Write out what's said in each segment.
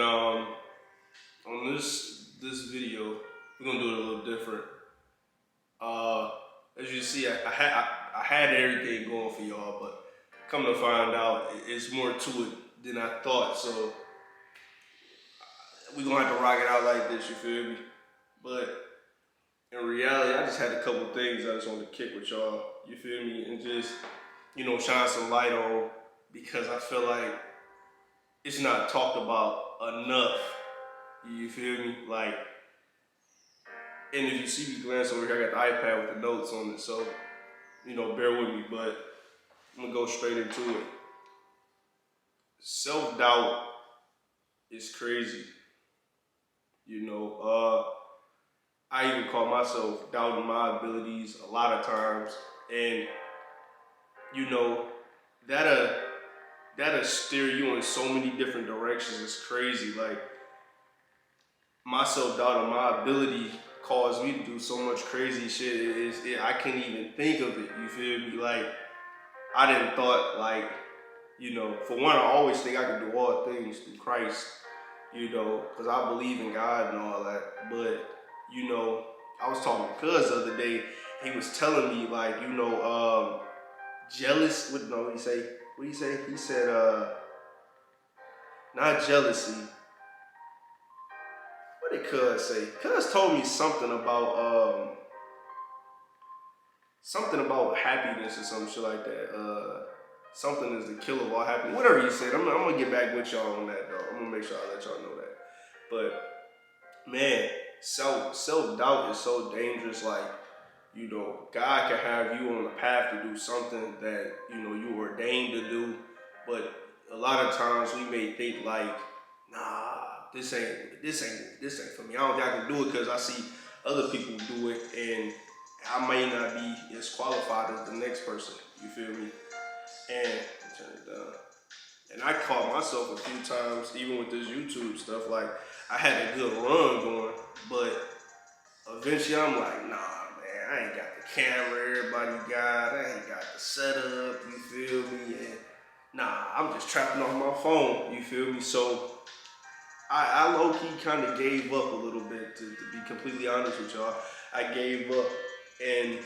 on this video, we're gonna do it a little different. As you see, I had everything going for y'all, but come to find out, it's more to it than I thought. So we're gonna have to rock it out like this. You feel me? But in reality, I just had a couple things I just wanted to kick with y'all. You feel me? And just shine some light on, because I feel like it's not talked about enough. You feel me? Like, and if you see me glance over here, I got the iPad with the notes on it, so, bear with me, but I'm gonna go straight into it. Self-doubt is crazy. I even call myself doubting my abilities a lot of times, and, that'll steer you in so many different directions. It's crazy. Like, my self-doubt on my ability caused me to do so much crazy shit. I can't even think of it. You feel me? Like, I didn't thought, like, for one, I always think I can do all things through Christ, because I believe in God and all that. But, I was talking to Cuz the other day. He was telling me, like, jealous. What did he say? What did he say? He said, not jealousy. What did Cuz say? Cuz told me something about happiness or some shit like that. Something is the killer of all happiness. Whatever he said, I'm gonna get back with y'all on that, though. I'm gonna make sure I let y'all know that. But man, self-doubt is so dangerous. Like, God can have you on the path to do something that you ordained to do, but a lot of times we may think like, nah, this ain't for me. I don't think I can do it because I see other people do it, and I may not be as qualified as the next person. You feel me? And turn it down. And I caught myself a few times, even with this YouTube stuff. Like, I had a good run going, but eventually I'm like, nah, man, I ain't got the camera everybody got. I ain't got the setup. You feel me? And nah, I'm just trapping off my phone. You feel me? So I low-key kind of gave up a little bit, to be completely honest with y'all. I gave up, and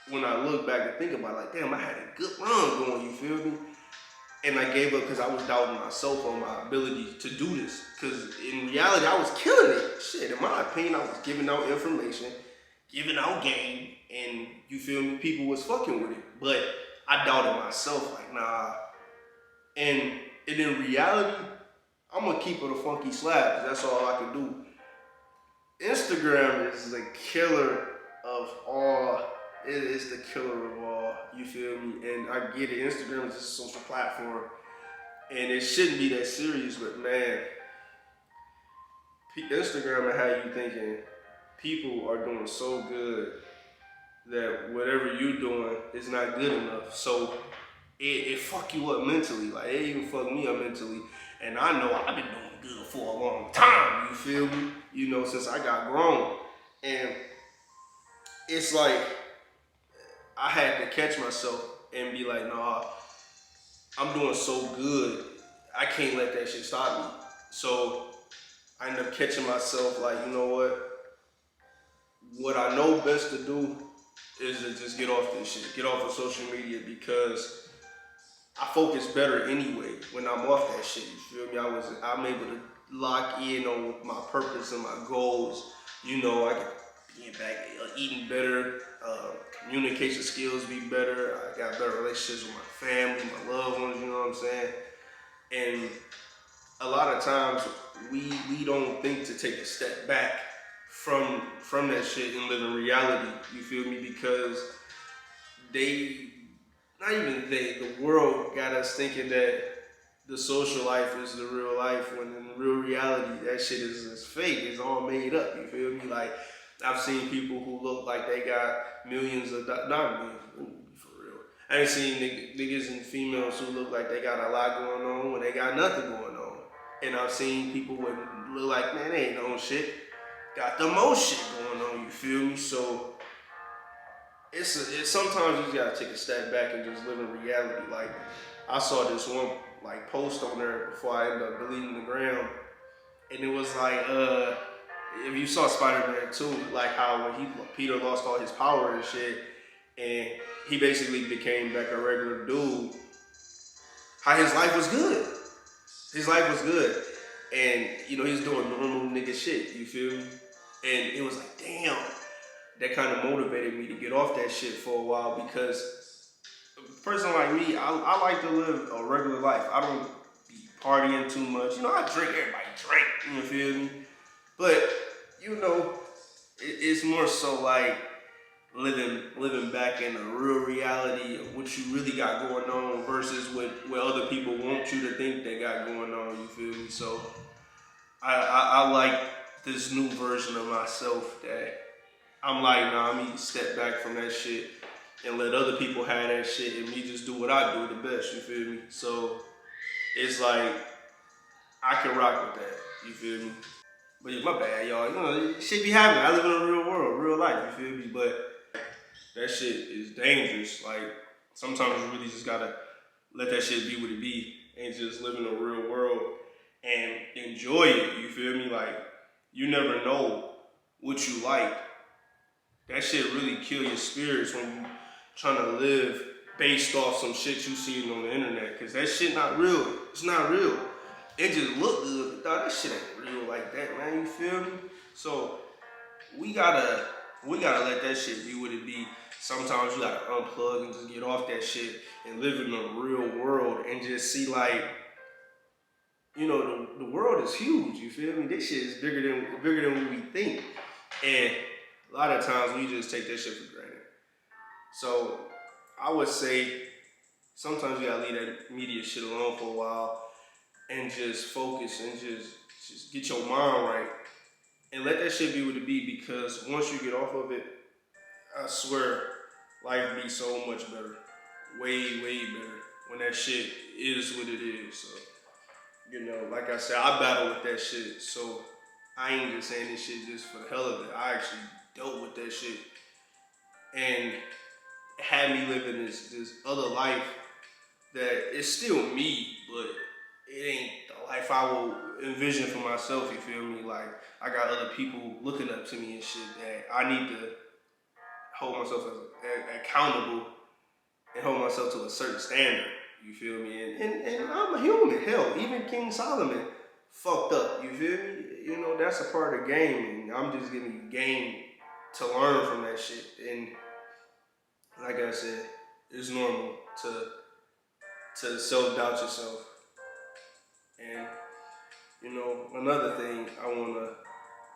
when I look back and think about it, like, damn, I had a good run going, you feel me? And I gave up because I was doubting myself on my ability to do this. Because in reality, I was killing it. Shit, in my opinion, I was giving out information, giving out game, and you feel me, people was fucking with it. But I doubted myself, like, nah. And in reality, I'm gonna keep it a funky slap, because that's all I can do. Instagram is the killer of all. It's the killer of all. You feel me? And I get it. Instagram is just a social platform, and it shouldn't be that serious. But man, Instagram will have you thinking people are doing so good that whatever you're doing is not good enough. So it fuck you up mentally. Like, it even fuck me up mentally. And I know I've been doing good for a long time, you feel me? Since I got grown. And it's like, I had to catch myself and be like, nah, I'm doing so good, I can't let that shit stop me. So I ended up catching myself like, you know what I know best to do is to just get off this shit, get off of social media, because I focus better anyway when I'm off that shit. You feel me? I'm able to lock in on my purpose and my goals. I can get back eating better, communication skills be better. I got better relationships with my family, my loved ones. You know what I'm saying? And a lot of times we don't think to take a step back from that shit and live in reality. You feel me? Because the world got us thinking that the social life is the real life, when in real reality, that shit is fake. It's all made up. You feel me? Like, I've seen people who look like they got millions of dollars, not millions, for real. I ain't seen niggas and females who look like they got a lot going on when they got nothing going on. And I've seen people who look like, man, they ain't no shit, got the most shit going on. You feel me? So it's sometimes you just gotta take a step back and just live in reality. Like, I saw this one post on there before I ended up deleting the gram, And it was like, if you saw Spider-Man 2, like how when Peter lost all his power and shit, and he basically became like a regular dude, how his life was good. His life was good. And, you know, he was doing normal nigga shit, you feel me? And it was like, damn, that kind of motivated me to get off that shit for a while, because a person like me, I like to live a regular life. I don't be partying too much. You know, I drink, everybody drink, you feel me? But, you know, it's more so like living back in the real reality of what you really got going on versus what other people want you to think they got going on, you feel me? So I like this new version of myself that I'm like, nah, I need to step back from that shit and let other people have that shit and me just do what I do the best, you feel me? So it's like, I can rock with that, you feel me? But yeah, my bad, y'all. You know, shit be happening. I live in a real world, real life, you feel me? But that shit is dangerous. Like, sometimes you really just gotta let that shit be what it be and just live in the real world and enjoy it, you feel me? Like, you never know what you like. That shit really kill your spirits when you trying to live based off some shit you seen on the internet. Cause that shit not real. It's not real. It just look good, but dog, that shit ain't real like that, man. You feel me? So we gotta let that shit be what it be. Sometimes you gotta unplug and just get off that shit and live in the real world and just see, like, you know, the world is huge, you feel me? This shit is bigger than what we think. And a lot of times we just take that shit for granted. So I would say sometimes you gotta leave that media shit alone for a while and just focus and just get your mind right and let that shit be what it be, because once you get off of it, I swear life be so much better. Way, way better when that shit is what it is. So, you know, like I said, I battle with that shit. So I ain't just saying this shit just for the hell of it. I actually dealt with that shit and had me living this other life that is still me, but it ain't the life I will envision for myself, you feel me? Like, I got other people looking up to me and shit that I need to hold myself as accountable and hold myself to a certain standard, you feel me? And I'm a human, hell, even King Solomon fucked up, you feel me? You know, that's a part of the game, and I'm just giving you game to learn from that shit. And like I said, it's normal to self-doubt yourself. And, you know, another thing I wanna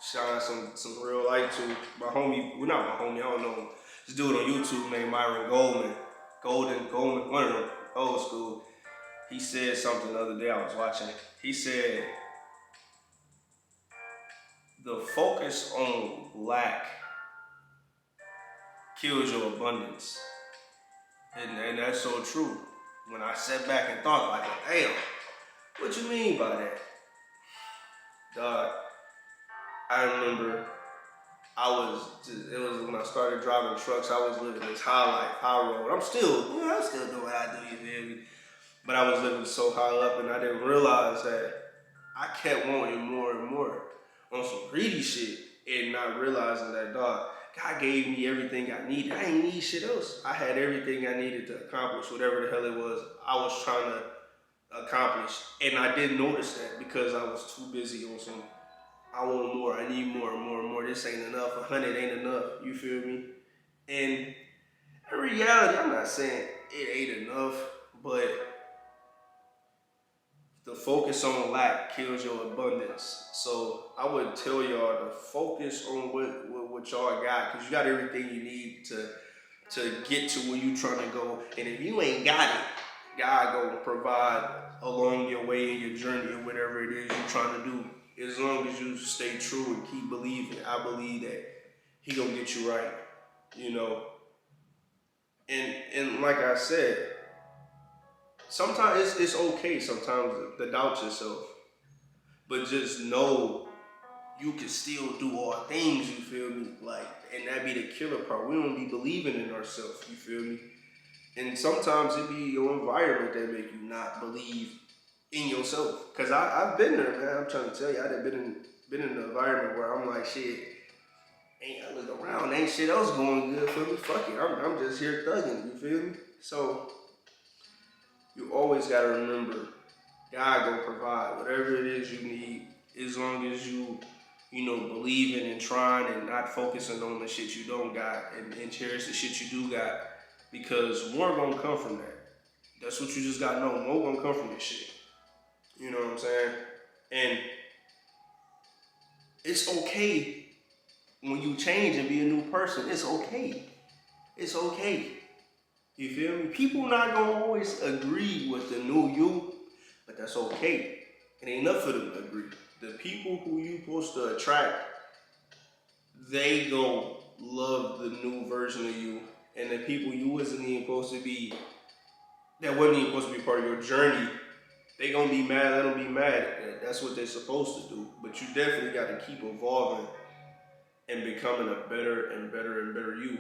shine some real light to my homie, well, not my homie, I don't know, this dude on YouTube named Myron Goldman, one of them, old school. He said something the other day I was watching. He said, the focus on lack kills your abundance. And that's so true. When I sat back and thought, like, damn, what you mean by that? Dog, I remember it was when I started driving trucks, I was living this high road. I'm still doing what I do, you feel me? But I was living so high up and I didn't realize that I kept wanting more and more on some greedy shit and not realizing that, dog, God gave me everything I needed. I ain't need shit else. I had everything I needed to accomplish whatever the hell it was I was trying to accomplish. And I didn't notice that because I was too busy on some, I want more, I need more and more and more. This ain't enough, 100 ain't enough, you feel me? And in reality, I'm not saying it ain't enough, but the focus on lack kills your abundance. So I would tell y'all to focus on what y'all got, because you got everything you need to get to where you trying to go. And if you ain't got it, God gonna provide along your way in your journey or whatever it is you're trying to do. As long as you stay true and keep believing, I believe that He gonna get you right, you know. And like I said, sometimes it's okay sometimes to doubt yourself, but just know you can still do all things, you feel me? Like, and that be the killer part. We don't be believing in ourselves, you feel me? And sometimes it be your environment that make you not believe in yourself. Cause I've been there, man. I'm trying to tell you, I've been in an environment where I'm like, shit, I look around, ain't shit else going good for me. Fuck it, I'm just here thugging. You feel me? So you always gotta remember, God gonna provide whatever it is you need, as long as you know, believing and trying and not focusing on the shit you don't got, and cherish the shit you do got, because more gonna come from that. That's what you just gotta know. More gonna come from this shit. You know what I'm saying? And it's okay when you change and be a new person. It's okay. It's okay. You feel me? People not gonna always agree with the new you, but that's okay. It ain't enough for them to agree. The people who you supposed to attract, they gon' love the new version of you. And the people you wasn't even supposed to be, that wasn't even supposed to be part of your journey, they gonna be mad, let them be mad. That's what they're supposed to do. But you definitely got to keep evolving and becoming a better and better and better you.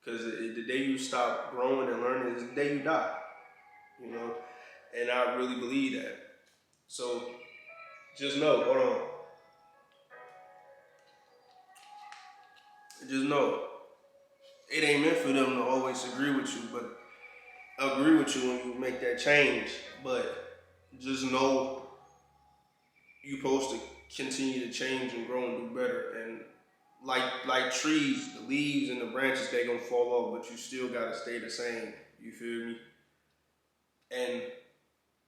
Because the day you stop growing and learning is the day you die. You know? And I really believe that. So just know, hold on. Just know, it ain't meant for them to always agree with you, but agree with you when you make that change. But just know you're supposed to continue to change and grow and do better. And like trees, the leaves and the branches, they gonna fall off, but you still gotta stay the same. You feel me? And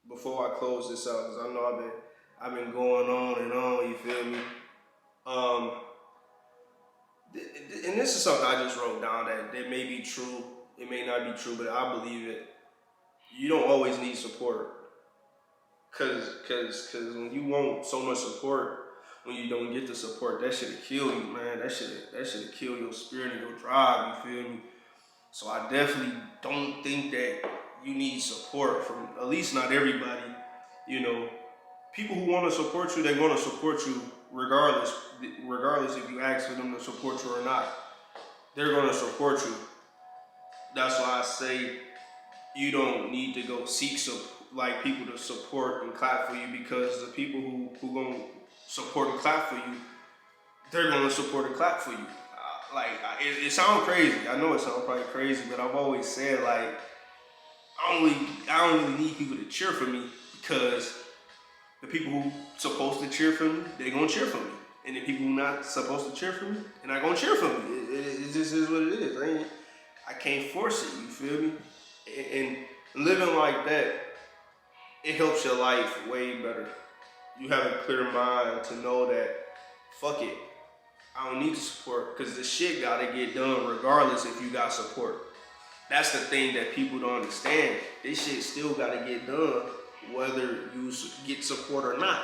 before I close this out, because I know I've been going on and on. You feel me? Um, and this is something I just wrote down that may be true. It may not be true, but I believe it. You don't always need support. Cause when you want so much support, when you don't get the support, that shit'll kill you, man. That shit'll kill your spirit and your drive, you feel me? So I definitely don't think that you need support from, at least not everybody. You know, people who want to support you, they're gonna support you regardless if you ask for them to support you or not. They're gonna support you. That's why I say you don't need to go seek like people to support and clap for you, because the people who gonna support and clap for you, they're gonna support and clap for you. It sounds crazy. I know it sounds probably crazy, but I've always said, like, I don't really need people to cheer for me, because the people who supposed to cheer for me, they gonna cheer for me, and the people who not supposed to cheer for me, they're not gonna cheer for me. It just is what it is. I can't force it. You feel me? And living like that, it helps your life way better. You have a clear mind to know that, fuck it, I don't need the support, because the shit gotta get done regardless if you got support. That's the thing that people don't understand. This shit still gotta get done whether you get support or not.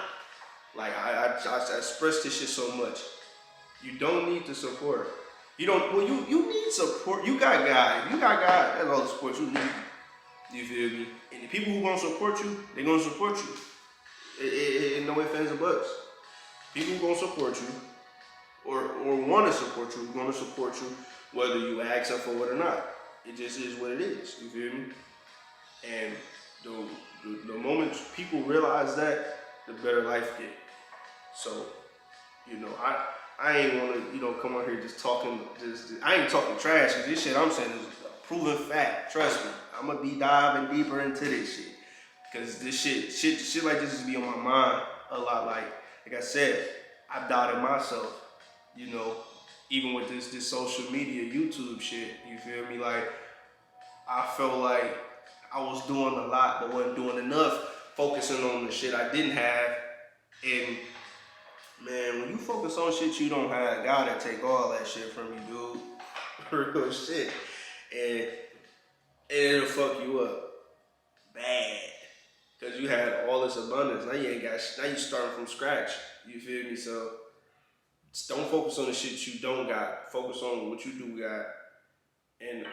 Like, I express this shit so much. You don't need the support. You need support. You got God. If you got God, that's all the support you need. You feel me? And the people who gonna support you, they gonna support you. No ifs, ands, or buts. People who gonna support you, or want to support you, gonna support you, whether you ask them for it or not. It just is what it is. You feel me? And the moment people realize that, the better life get. So, you know, I ain't want to, come out here just talking. I ain't talking trash. Cause this shit I'm saying is a proven fact. Trust me. I'm gonna be diving deeper into this shit. Cause this shit like this just be on my mind a lot. Like I said, I've doubted myself. Even with this social media, YouTube shit. You feel me? Like, I felt like I was doing a lot, but wasn't doing enough, focusing on the shit I didn't have. And man, when you focus on shit you don't have, God will take all that shit from you, dude. Real shit. And it'll fuck you up bad. Cause you had all this abundance. Now you starting from scratch. You feel me? So don't focus on the shit you don't got. Focus on what you do got. And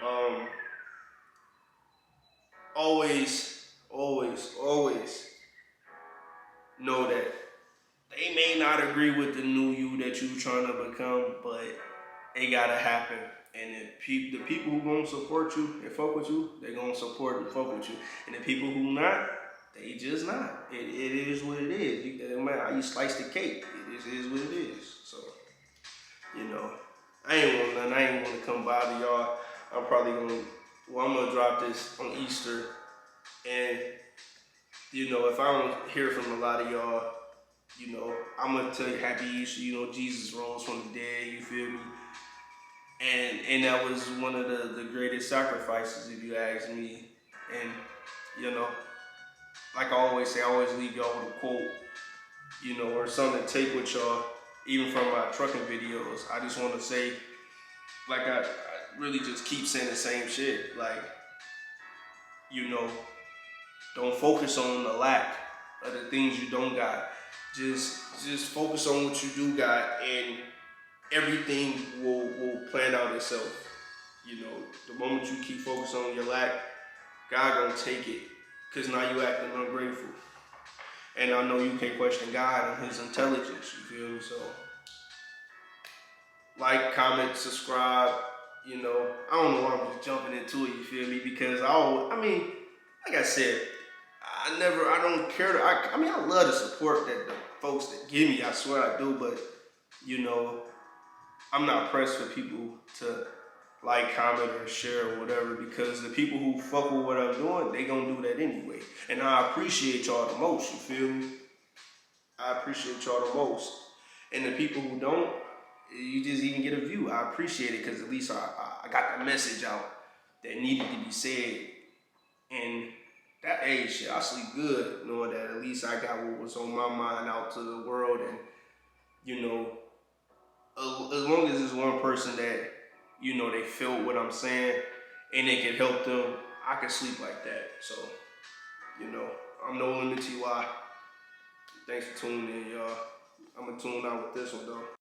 always know that they may not agree with the new you that you trying to become, but it gotta happen. And the people who gonna support you and fuck with you, they gonna support and fuck with you. And the people who not, they just not. it is what it is. Man, how you slice the cake, it is what it is. So, you know, I ain't want nothing. I ain't want to come bother y'all. I'm probably gonna, I'm gonna drop this on Easter, and you know, if I don't hear from a lot of y'all, you know, I'm gonna tell you Happy Easter. You know, Jesus rose from the dead. You feel me? And that was one of the greatest sacrifices, if you ask me. And you know, like I always say, I always leave y'all with a quote, you know, or something to take with y'all, even from my trucking videos. I just want to say, like I really just keep saying the same shit. Like, you know, don't focus on the lack of the things you don't got. Just focus on what you do got, and everything will plan out itself. You know, the moment you keep focusing on your lack, God gonna take it, cause now you acting ungrateful. And I know you can't question God and His intelligence. You feel me? So, like, comment, subscribe. You know, I don't know why I'm just jumping into it. You feel me? Because I mean, like I said, I don't care to. I mean, I love the support that the folks that give me. I swear I do. But you know, I'm not pressed for people to like, comment, or share, or whatever, because the people who fuck with what I'm doing, they gonna do that anyway. And I appreciate y'all the most, you feel me? I appreciate y'all the most. And the people who don't, you just even get a view. I appreciate it, because at least I got the message out that needed to be said. And that, hey, shit, I sleep good knowing that at least I got what was on my mind out to the world. And, you know, as long as there's one person that, you know, they feel what I'm saying and it can help them, I can sleep like that. So, you know, I'm no limit to why. Thanks for tuning in, y'all. I'm gonna tune out with this one though.